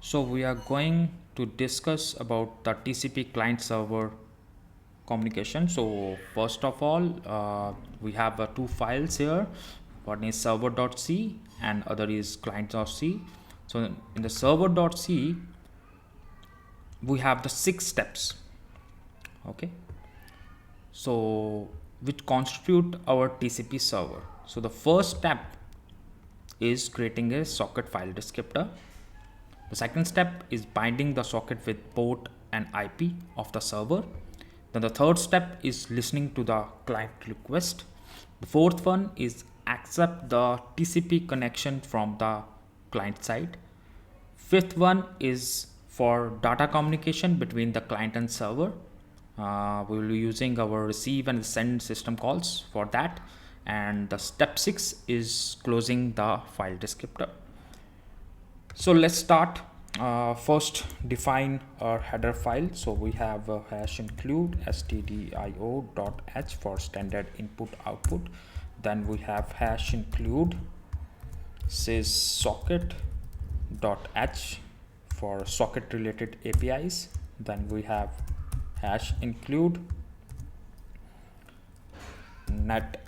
So we are going to discuss about the TCP client server communication. So first of all, we have two files here. One is server.c and other is client.c. So in the server.c, we have the 6 steps. Okay. So which constitute our TCP server. So the first step is creating a socket file descriptor. The second step is binding the socket with port and IP of the server. Then the third step is listening to the client request. The fourth one is accept the TCP connection from the client side. Fifth one is for data communication between the client and server. We will be using our receive and send system calls for that. And the step 6 is closing the file descriptor. So let's start. First define our header file. So we have a hash include stdio.h for standard input output. Then we have hash include syssocket.h for socket related APIs. Then we have hash include net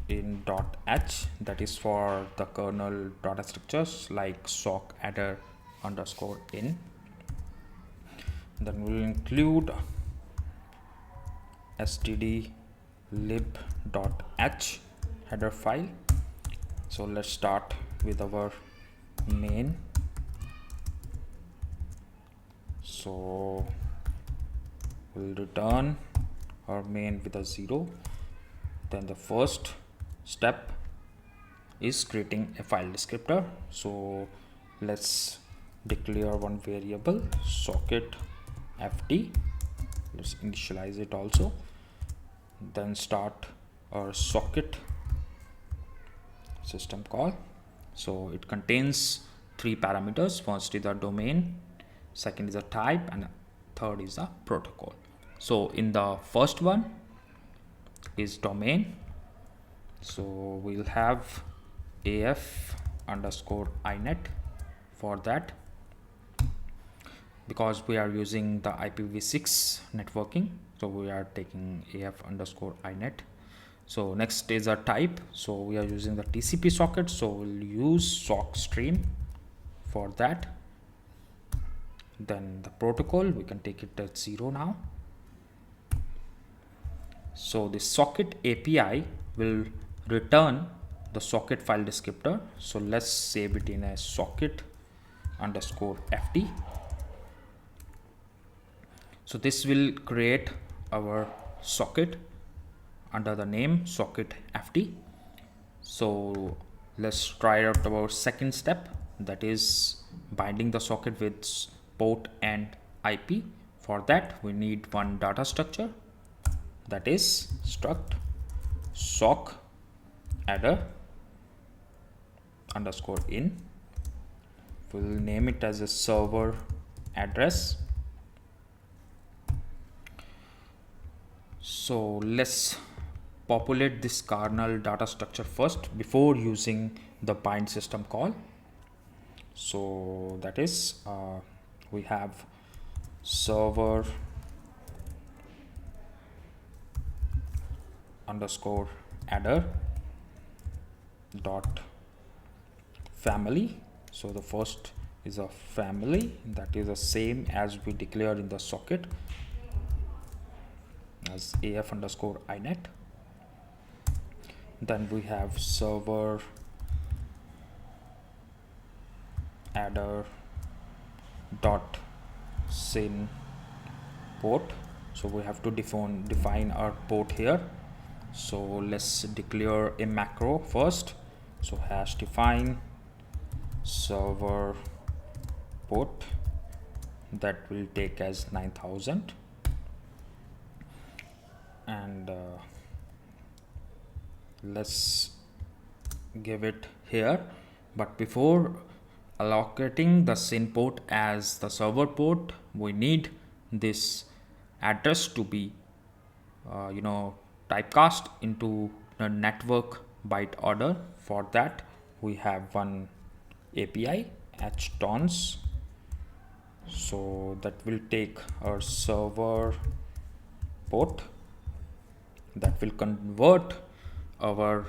in .h, that is for the kernel data structures like sock adder underscore in. Then we'll include stdlib.h header file. So let's start with our main. So we'll return our main with a 0. Then the first step is creating a file descriptor. So let's declare one variable socket ft. Let's initialize it also. Then start our socket system call. So it contains 3 parameters. First is the domain, second is the type, and third is the protocol. So in the first one is domain. So we'll have af underscore inet for that, because we are using the IPv6 networking. So we are taking af underscore inet. So next is a type. So we are using the TCP socket. So we'll use sock stream for that. Then the protocol, we can take it at 0 now. So the socket API will return the socket file descriptor. So let's save it in a socket underscore ft. So this will create our socket under the name socket ft. So let's try out our second step, that is binding the socket with port and IP. For that we need one data structure, that is struct sock adder underscore in. We'll name it as a server address. So let's populate this kernel data structure first before using the bind system call. So that is we have server underscore adder dot family. So the first is a family, that is the same as we declared in the socket as af underscore inet. Then we have server adder dot syn port. So we have to define our port here. So let's declare a macro first. So hash define server port, that will take as 9000, and let's give it here. But before allocating the syn port as the server port, we need this address to be typecast into the network byte order. For that we have one API, htons. So that will take our server port, that will convert our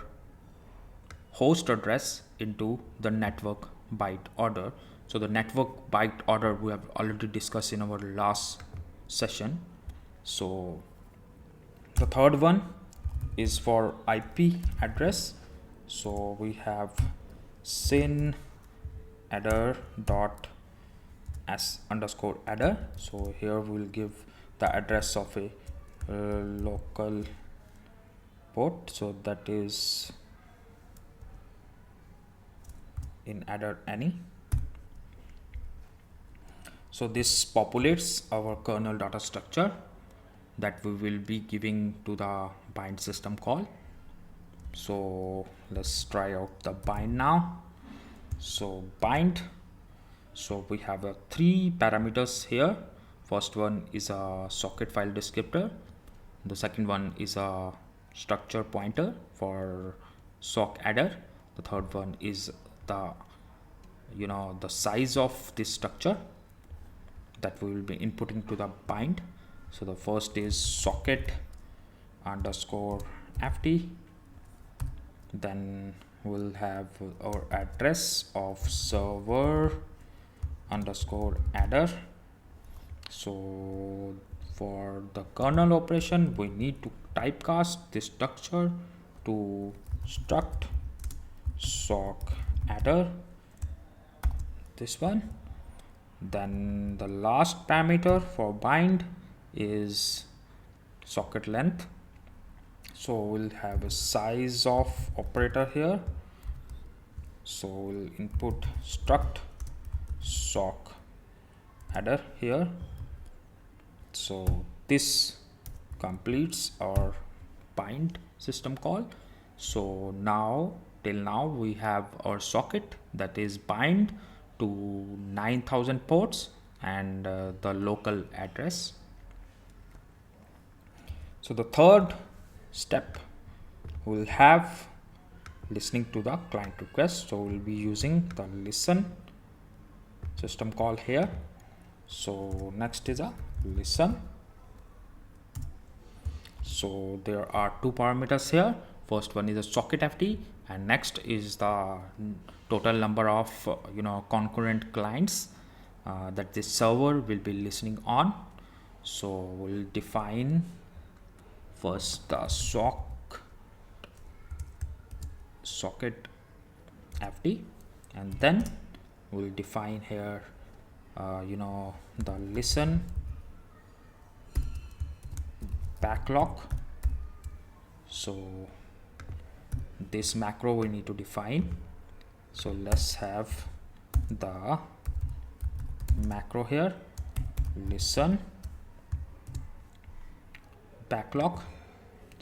host address into the network byte order. So the network byte order we have already discussed in our last session. So the third one is for IP address. So we have syn adder dot as underscore adder. So here we'll give the address of a local port. So that is in adder any. So this populates our kernel data structure that we will be giving to the bind system call. So let's try out the bind now. So bind, so we have 3 parameters here. First one is a socket file descriptor. The second one is a structure pointer for sock adder. The third one is the the size of this structure that we will be inputting to the bind. So the first is socket underscore ft. Then we'll have our address of server underscore adder. So for the kernel operation, we need to typecast this structure to struct sock adder, this one. Then the last parameter for bind is socket length. So we'll have a size of operator here. So we'll input struct sock adder here. So this completes our bind system call. So now till now we have our socket that is bind to 9000 ports and the local address. So the third step we'll have listening to the client request. So we'll be using the listen system call here. So next is a listen. So there are 2 parameters here. First one is a socket ft, and next is the total number of concurrent clients that this server will be listening on. So we'll define first the socket ft, and then we'll define here the listen backlog. So this macro we need to define. So let's have the macro here, listen backlog.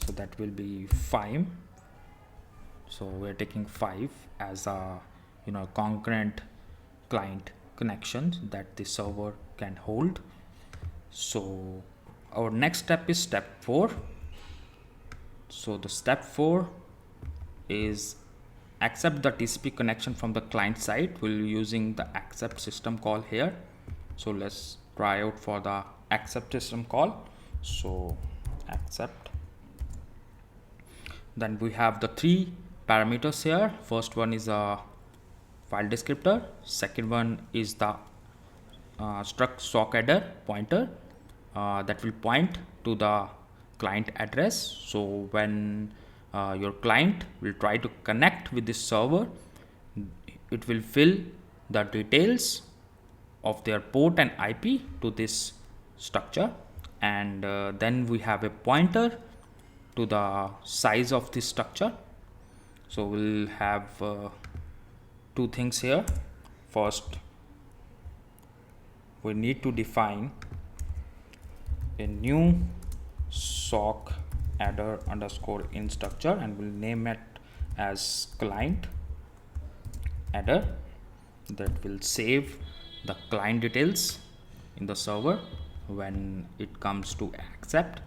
So that will be 5. So we're taking 5 as a concurrent client connections that the server can hold. So our next step is step 4. So the step 4 is accept the TCP connection from the client side. We'll be using the accept system call here. So let's try out for the accept system call. So accept. Then we have the 3 parameters here. First one is a file descriptor. Second one is the struct sock adder pointer that will point to the client address. So when your client will try to connect with this server, it will fill the details of their port and IP to this structure, and then we have a pointer to the size of this structure. So we'll have 2 things here. First, we need to define a new sock adder underscore in structure, and we'll name it as client adder. That will save the client details in the server when it comes to accept.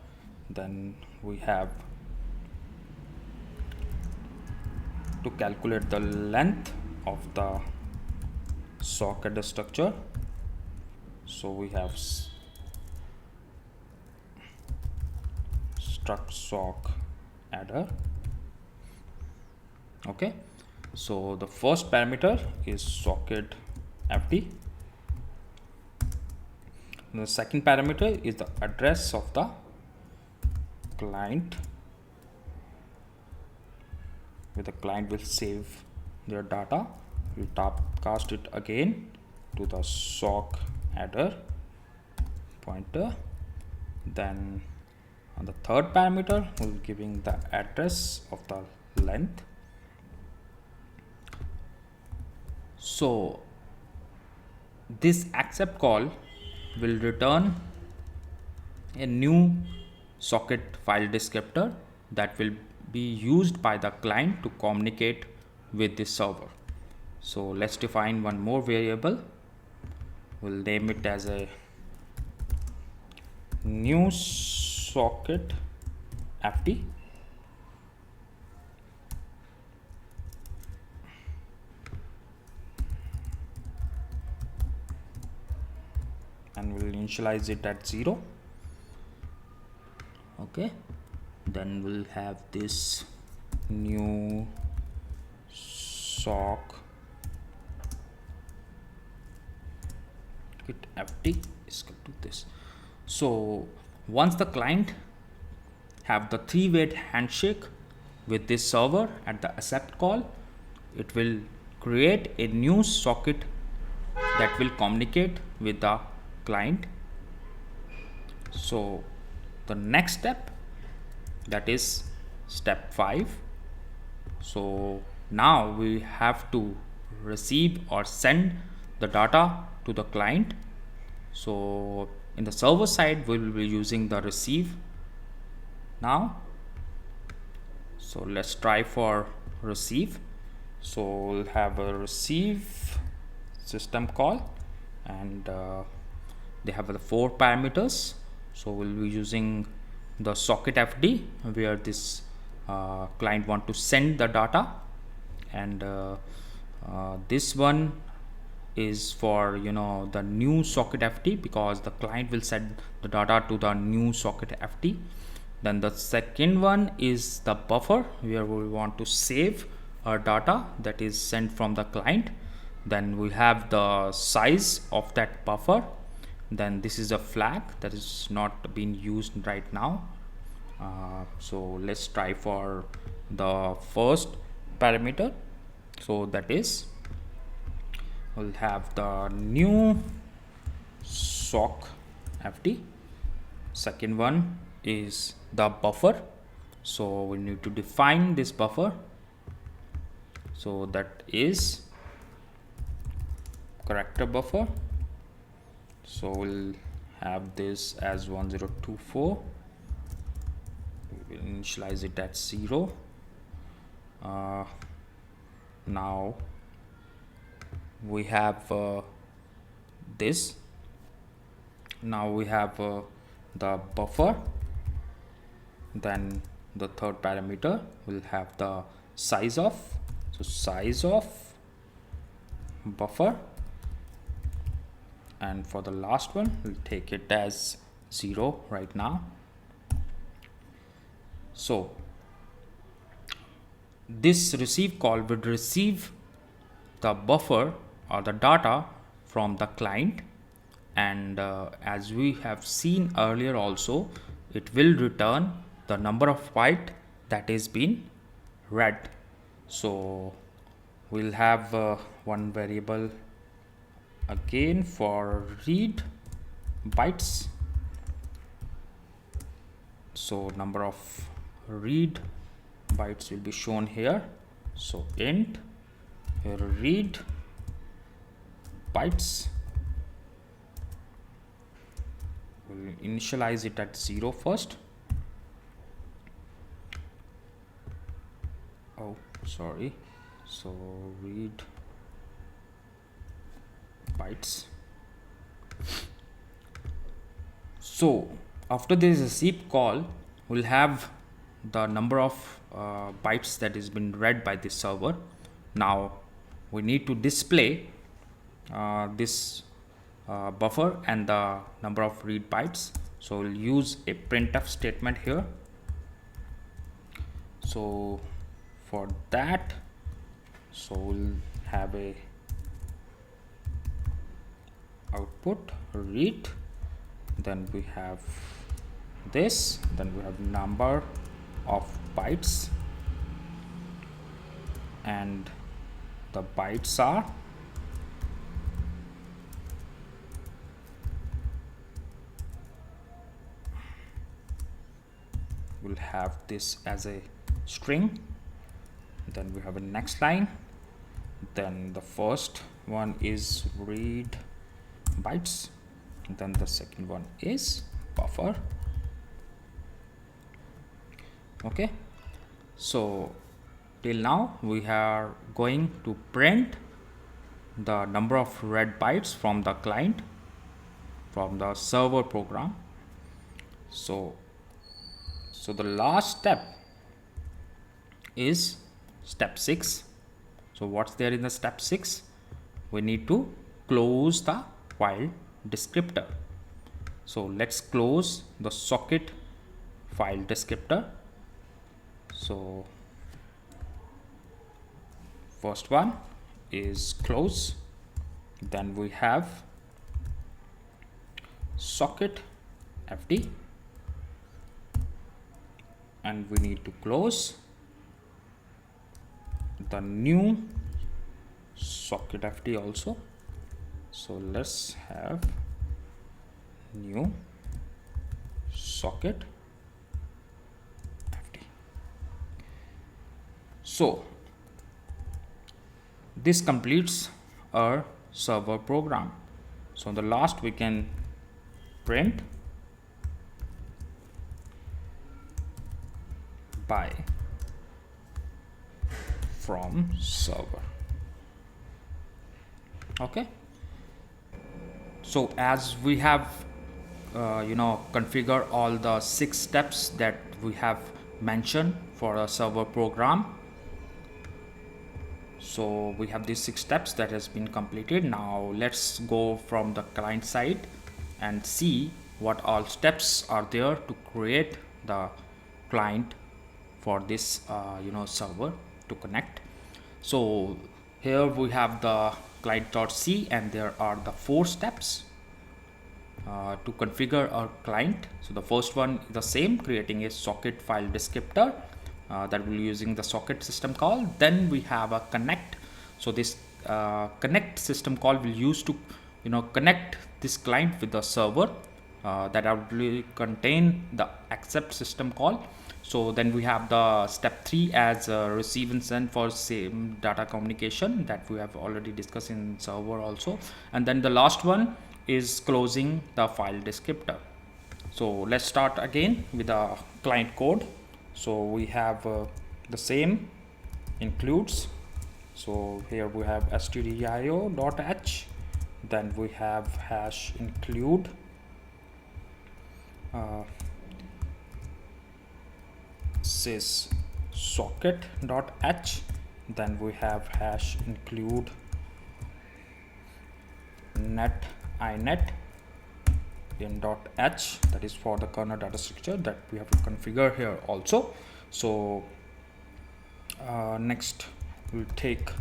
Then we have to calculate the length of the socket structure. So we have struct sock adder. Okay, so the first parameter is socket FD. The second parameter is the address of the client, where the client will save their data. We'll cast it again to the sock adder pointer. Then on the third parameter, we'll be giving the address of the length. So this accept call will return a new socket file descriptor that will be used by the client to communicate with the server. So let's define one more variable. We'll name it as a new socket FD. And we'll initialize it at 0. Okay, then we'll have this new sock FD is equal to this. So once the client have the three-way handshake with this server at the accept call, it will create a new socket that will communicate with the client. So the next step, that is step 5. So now we have to receive or send the data to the client. So in the server side, we will be using the receive now. So let's try for receive. So we'll have a receive system call, and they have the 4 parameters. So we'll be using the socket FD, where this client want to send the data, and this one is for the new socket FD, because the client will send the data to the new socket FD. Then the second one is the buffer, where we want to save our data that is sent from the client. Then we have the size of that buffer. Then this is a flag that is not being used right now. So let's try for the first parameter. So that is, we'll have the new sock FD. Second one is the buffer. So we need to define this buffer. So that is character buffer. So we'll have this as 1024. We will initialize it at 0. Now we have this. Now we have the buffer. Then the third parameter will have the size of. So size of buffer. And for the last one, we'll take it as 0 right now. So this receive call would receive the buffer or the data from the client, and as we have seen earlier also, it will return the number of byte that is being read. So we'll have one variable again for read bytes. So number of read bytes will be shown here. So int read bytes. We'll initialize it at 0 first. Oh, sorry. So read bytes. So after this receive call, we'll have the number of bytes that is been read by this server. Now we need to display this buffer and the number of read bytes. So we'll use a printf statement here. So for that, so we'll have a output read, then we have this, then we have number of bytes, and the bytes are we'll have this as a string, then we have a next line, then the first one is read bytes, then the second one is buffer. Okay, so till now we are going to print the number of read bytes from the client, from the server program. So the last step is step 6. So what's there in the step 6? We need to close the file descriptor. So let's close the socket file descriptor. So first one is close, then we have socket fd, and we need to close the new socket fd also. So let's have new socket fd. So this completes our server program. So in the last we can print by from server. Okay, so as we have configure all the 6 steps that we have mentioned for a server program. So we have these 6 steps that has been completed. Now let's go from the client side and see what all steps are there to create the client for this server to connect. So here we have the client.c, and there are the 4 steps to configure our client. So the first one is the same, creating a socket file descriptor that we're using the socket system call. Then we have a connect. So this connect system call will use to connect this client with the server that will contain the accept system call. So then we have the step 3 as receive and send for same data communication that we have already discussed in server also. And then the last one is closing the file descriptor. So let's start again with the client code. So we have the same includes. So here we have stdio.h, then we have hash include sys socket.h, then we have hash include net inet in .h, that is for the kernel data structure that we have to configure here also. So next we'll take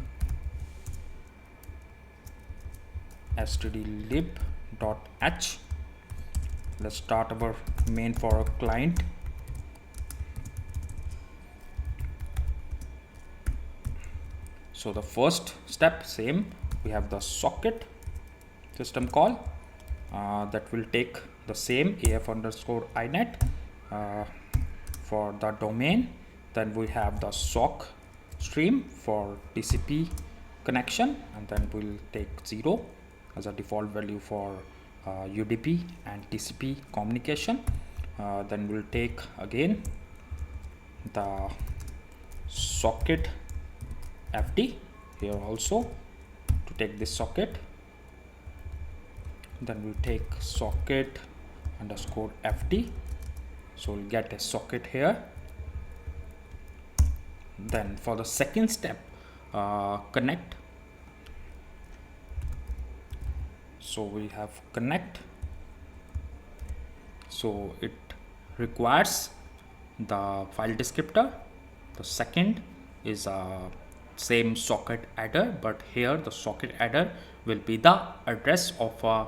stdlib.h. let's start our main for our client. So the first step, same, we have the socket system call that will take the same af underscore inet for the domain. Then we have the sock stream for TCP connection, and then we'll take 0 as a default value for UDP and TCP communication. Then we'll take again the socket FD here also to take this socket. Then we'll take socket underscore FD, so we'll get a socket here. Then for the second step, connect So we have connect, so it requires the file descriptor. The second is same socket adder, but here the socket adder will be the address of a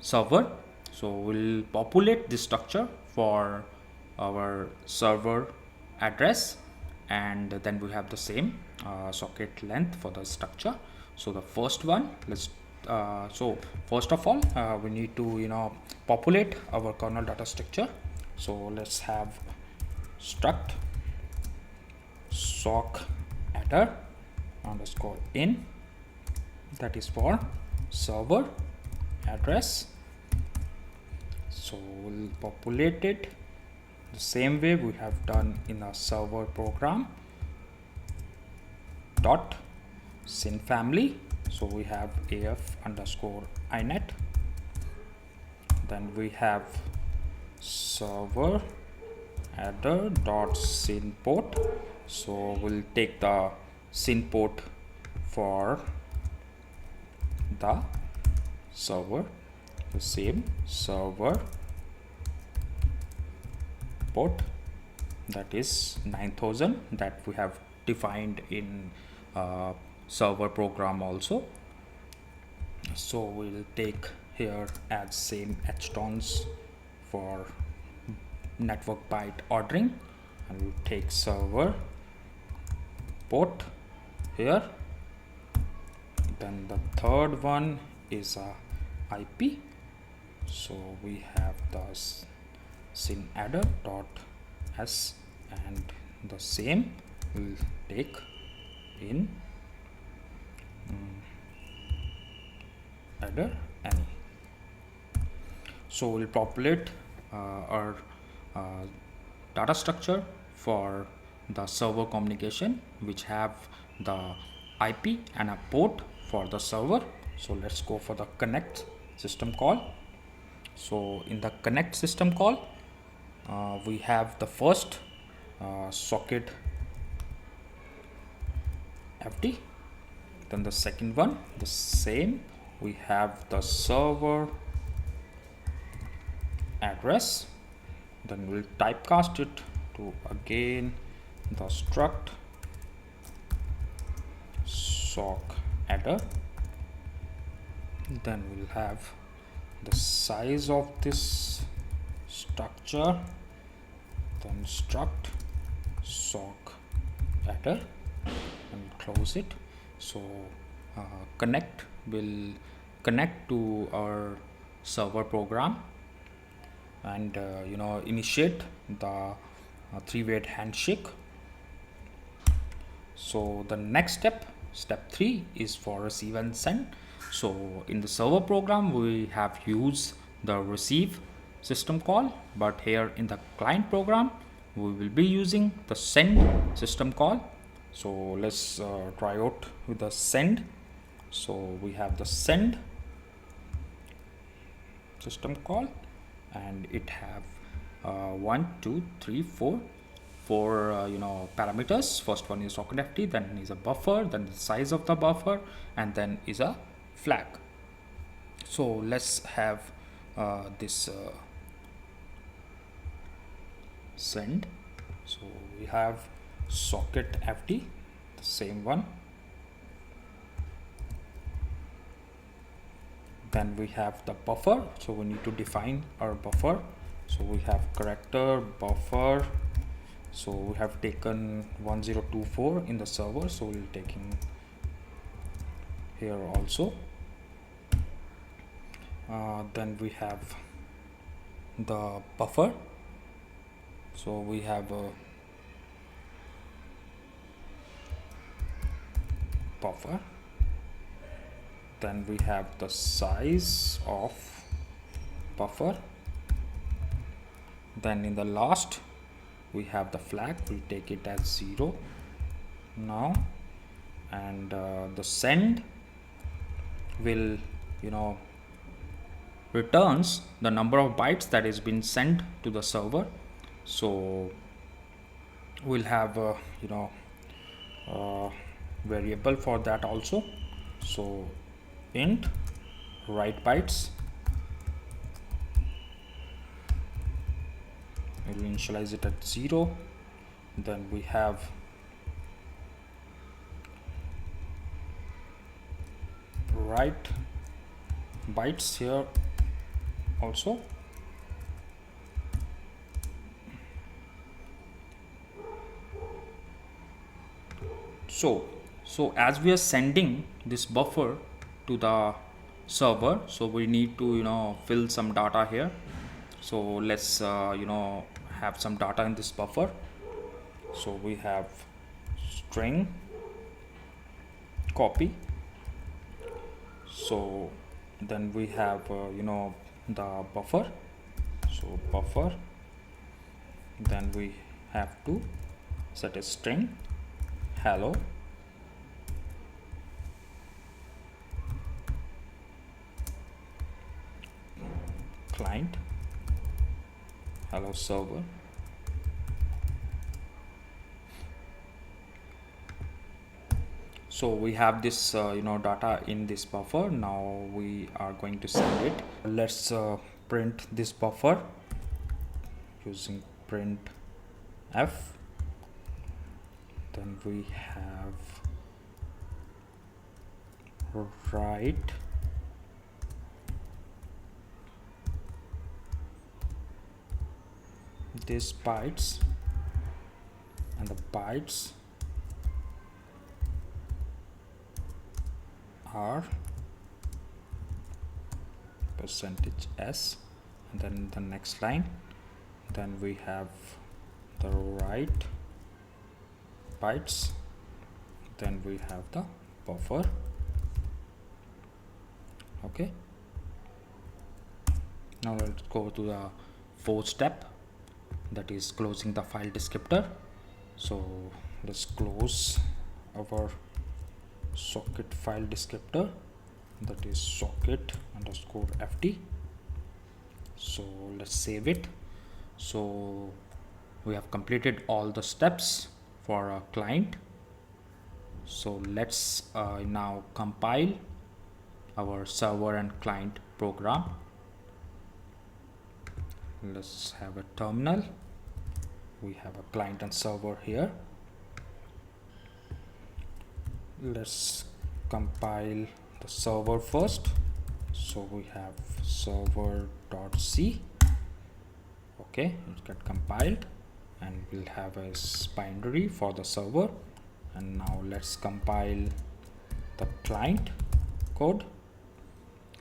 server. So we'll populate this structure for our server address, and then we have the same socket length for the structure. So the first one, so first of all we need to populate our kernel data structure. So let's have struct sock adder underscore in, that is for server address. So we'll populate it the same way we have done in a server program. Dot sin family, so we have af underscore inet, then we have server adder dot sin port. So we'll take the sin port for the server, the same server port, that is 9000, that we have defined in server program also. So we'll take here as same htons for network byte ordering, and we'll take server port here. Then the third one is a IP, so we have the sin adder dot s, and the same will take in adder any. So we'll populate our data structure for the server communication, which have the IP and a port for the server. So let's go for the connect system call. So in the connect system call, we have the first socket FD, then the second one the same, we have the server address, then we'll typecast it to again the struct sock adder, then we'll have the size of this structure, then struct sock adder, and close it. So connect will connect to our server program and initiate the three-way handshake. So the next step 3 is for receive and send. So in the server program we have used the receive system call, but here in the client program we will be using the send system call. So let's try out with the send. So we have the send system call, and it have 1 2 3 4 parameters. First one is socket FT, then is a buffer, then the size of the buffer, and then is a flag. So let's have this send. So we have socket FT, the same one, then we have the buffer, so we need to define our buffer. So we have character buffer, so we have taken 1024 in the server, so we'll taking here also. Then we have the buffer, so we have a buffer, then we have the size of buffer, then in the last we have the flag, we'll take it as 0 now, and the send will returns the number of bytes that has been sent to the server. So we'll have a variable for that also. So int write bytes. We'll initialize it at 0. Then we have write bytes here also. So as we are sending this buffer to the server, so we need to fill some data here. So let's have some data in this buffer. So we have string copy. So then we have the buffer. So buffer, then we have to set a string hello client, hello server. So we have this data in this buffer. Now we are going to send it. Let's print this buffer using print f. Then we have write these bytes, and the bytes are %s, and then the next line, then we have the write bytes, then we have the buffer. Okay, now let's go to the fourth step, that is closing the file descriptor. So let's close our socket file descriptor, that is socket_ft. So let's save it. So we have completed all the steps for our client. So let's now compile our server and client program. Let's have a terminal. We have a client and server here. Let's compile the server first. So we have server.c. Okay, it got compiled, and we'll have a binary for the server. And now let's compile the client code.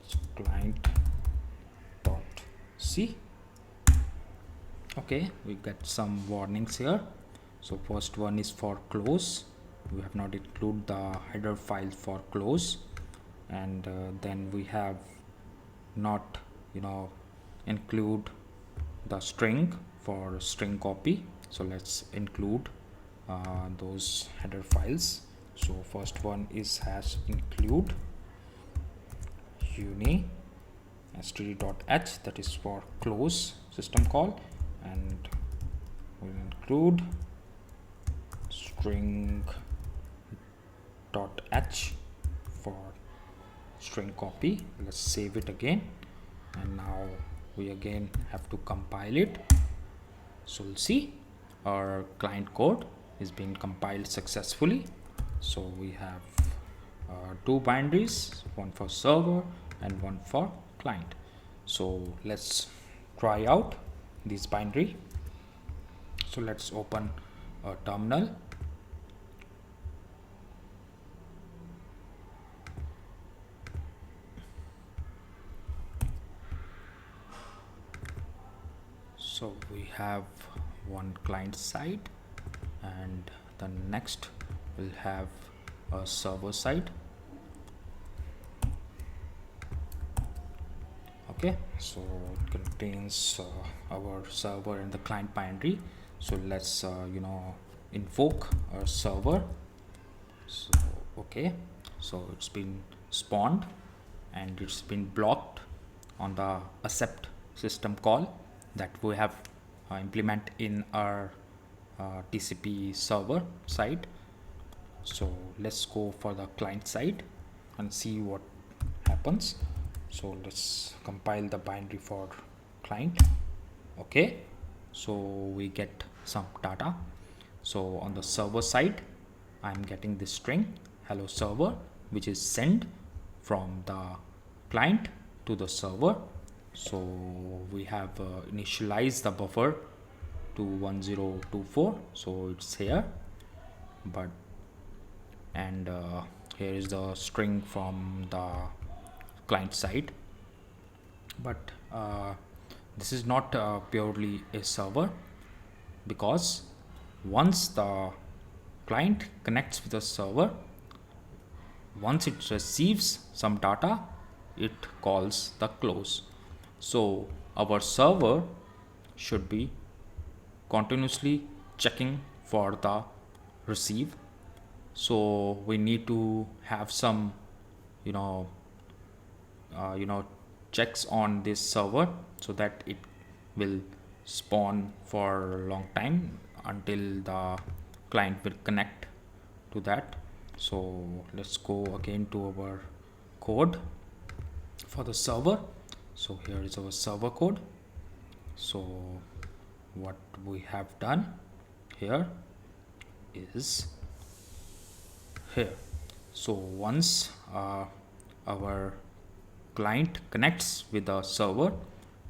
So client.c. Okay, we get some warnings here. So first one is for close. We have not included the header file for close, and then we have not include the string for string copy. So let's include those header files. So first one is #include uni std.h, that is for close system call, and we'll include string.h for string copy. Let's save it again, and now we again have to compile it. So we'll see our client code is being compiled successfully. So we have two binaries, one for server and one for client. So let's try out this binary. So let's open a terminal. So we have one client side, and the next will have a server side. Okay, so it contains our server and the client binary. So let's invoke our server. So okay, so it's been spawned and it's been blocked on the accept system call that we have implement in our TCP server side. So let's go for the client side and see what happens. So let's compile the binary for client. Okay, so we get some data. So on the server side, I'm getting this string hello server, which is sent from the client to the server. So we have initialized the buffer to 1024, so it's here. But and here is the string from the client side. But this is not purely a server, because once the client connects with the server, once it receives some data, it calls the close. So our server should be continuously checking for the receive. So we need to have some you know checks on this server, so that it will spawn for a long time until the client will connect to that. So let's go again to our code for the server. So here is our server code. So what we have done here is here. So once our client connects with the server,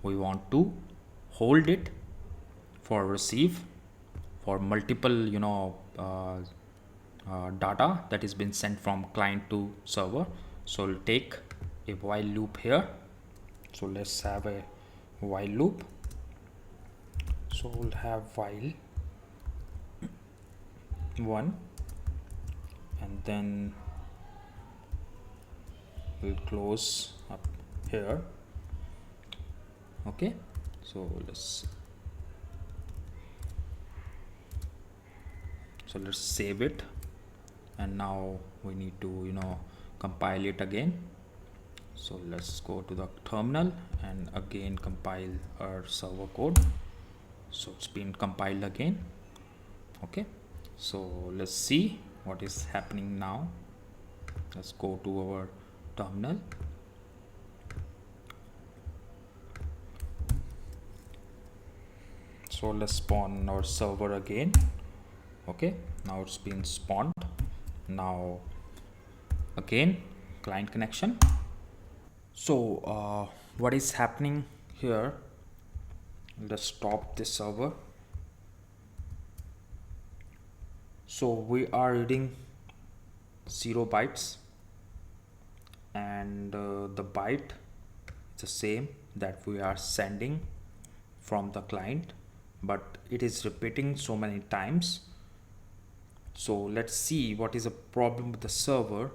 we want to hold it for receive for multiple data that has been sent from client to server. So we'll take a while loop here. So let's have a while loop. So we'll have while 1, and then we'll close up here. Okay, so let's save it, and now we need to compile it again. So let's go to the terminal and again compile our server code. So it's been compiled again. Okay, so let's see what is happening now. Let's go to our terminal. So let's spawn our server again. Okay, now it's been spawned. Now again client connection. So what is happening here, let's stop this server. So we are reading 0 bytes, and the byte is the same that we are sending from the client, but it is repeating so many times. So let's see what is the problem with the server.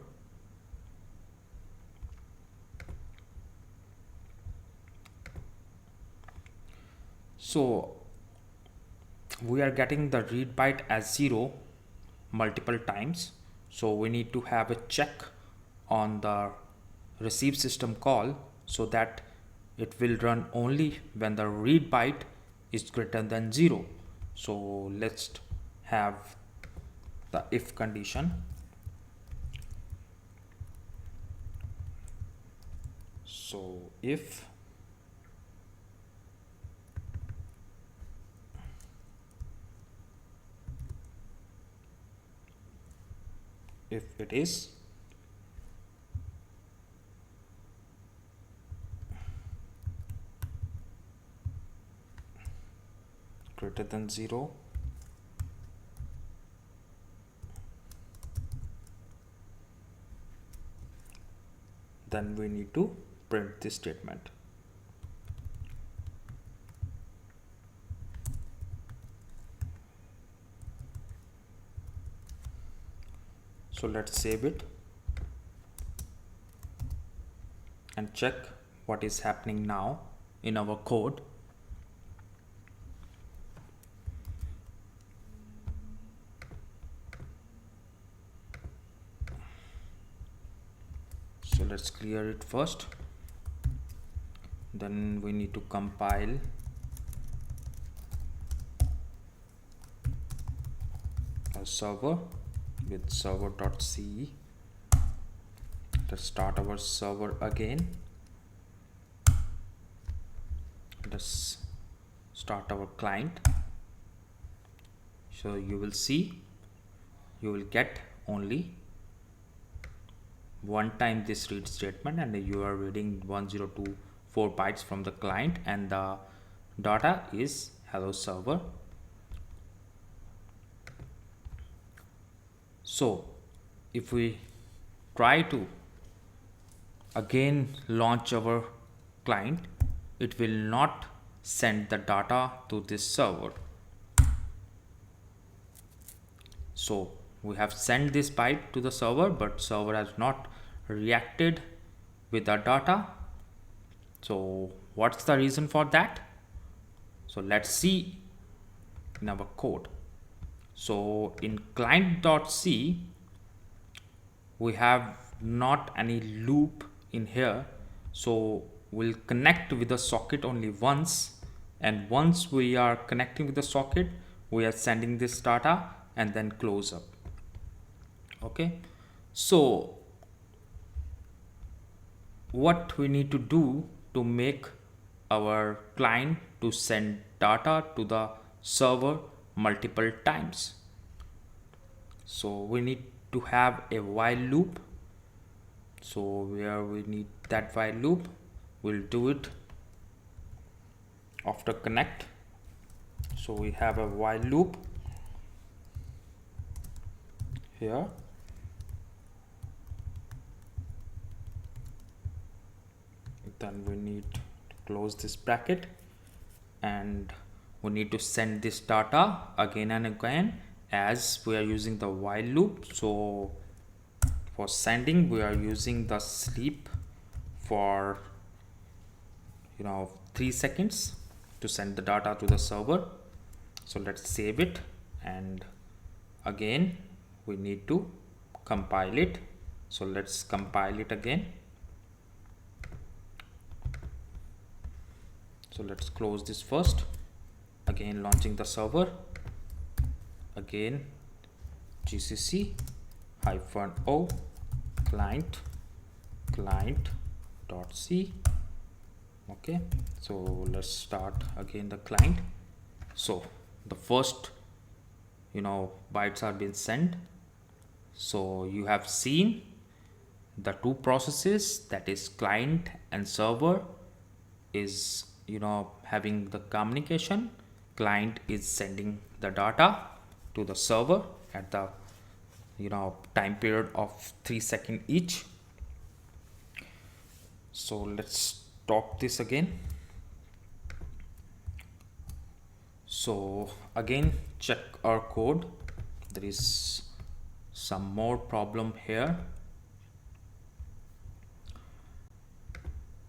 So we are getting the read byte as 0 multiple times. So we need to have a check on the receive system call, so that it will run only when the read byte is greater than 0. So let's have the if condition. So if it is greater than 0, then we need to print this statement. So let's save it and check what is happening now in our code. So let's clear it first. Then we need to compile a server with server.ce. Let's start our server again. let's start our client. So you will see, you will get only one time this read statement, and you are reading 1024 bytes from the client, and the data is hello server. So if we try to again launch our client, it will not send the data to this server. So we have sent this byte to the server, but server has not reacted with the data. So what's the reason for that? So let's see in our code. So in client.c, we have not any loop in here. So we'll connect with the socket only once, and once we are connecting with the socket, we are sending this data and then close up. Okay, so what we need to do to make our client to send data to the server multiple times? So we need to have a while loop. So where we need that while loop, we'll do it after connect. So we have a while loop here. Then we need to close this bracket, and we need to send this data again and again as we are using the while loop. So for sending, we are using the sleep for 3 seconds to send the data to the server. So let's save it, and again we need to compile it. So let's compile it again. So let's close this first, again launching the server, again gcc -o client.c. okay, so let's start again the client. So the first bytes are being sent. So you have seen the two processes, that is client and server, is having the communication. Client is sending the data to the server at the time period of 3 seconds each. So let's stop this again. So again check our code, there is some more problem here.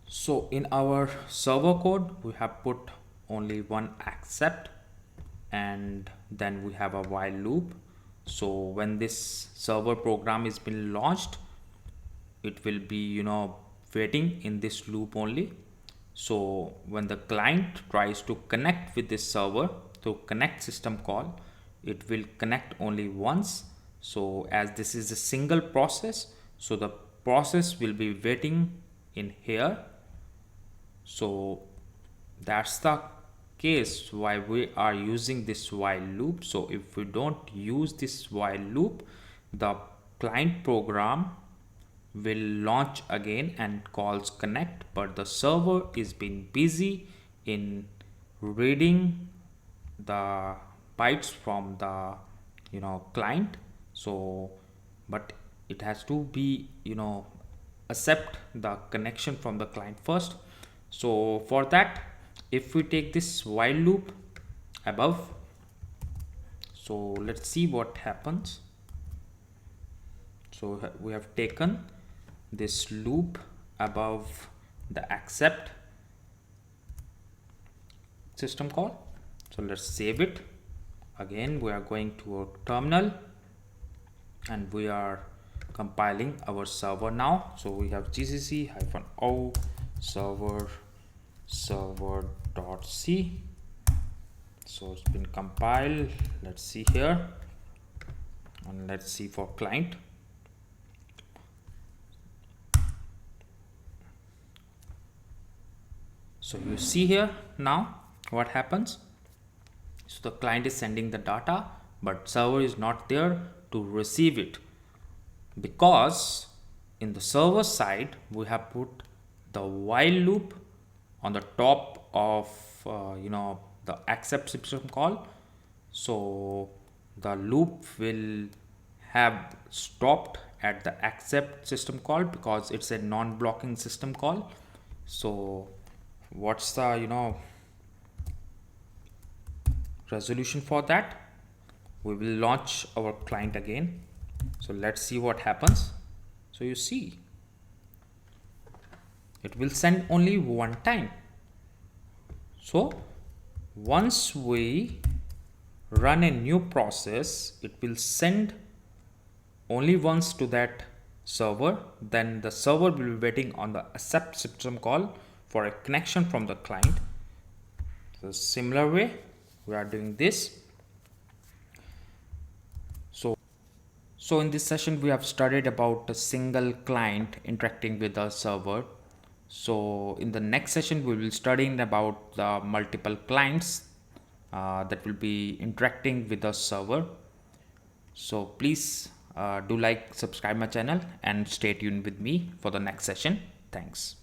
So in our server code, we have put only one accept, and then we have a while loop. So when this server program is been launched, it will be waiting in this loop only. So when the client tries to connect with this server, to connect system call, it will connect only once. So as this is a single process, so the process will be waiting in here. So that's the case why we are using this while loop. So if we don't use this while loop, the client program will launch again and calls connect, but the server is being busy in reading the bytes from the client. So but it has to be accept the connection from the client first. So for that, if we take this while loop above, so let's see what happens. So we have taken this loop above the accept system call. So let's save it. Again we are going to our terminal, and we are compiling our server now. So we have gcc -o server.c. so it's been compiled. Let's see here, and let's see for client. So you see here now what happens. So the client is sending the data, but server is not there to receive it, because in the server side we have put the while loop on the top of the accept system call. So the loop will have stopped at the accept system call because it's a non-blocking system call. So what's the resolution for that? We will launch our client again. So let's see what happens. So you see it will send only one time. So once we run a new process, it will send only once to that server. Then the server will be waiting on the accept system call for a connection from the client. So similar way we are doing this. So in this session we have studied about a single client interacting with the server. So in the next session we will studying about the multiple clients that will be interacting with the server. So please do like, subscribe my channel and stay tuned with me for the next session. Thanks.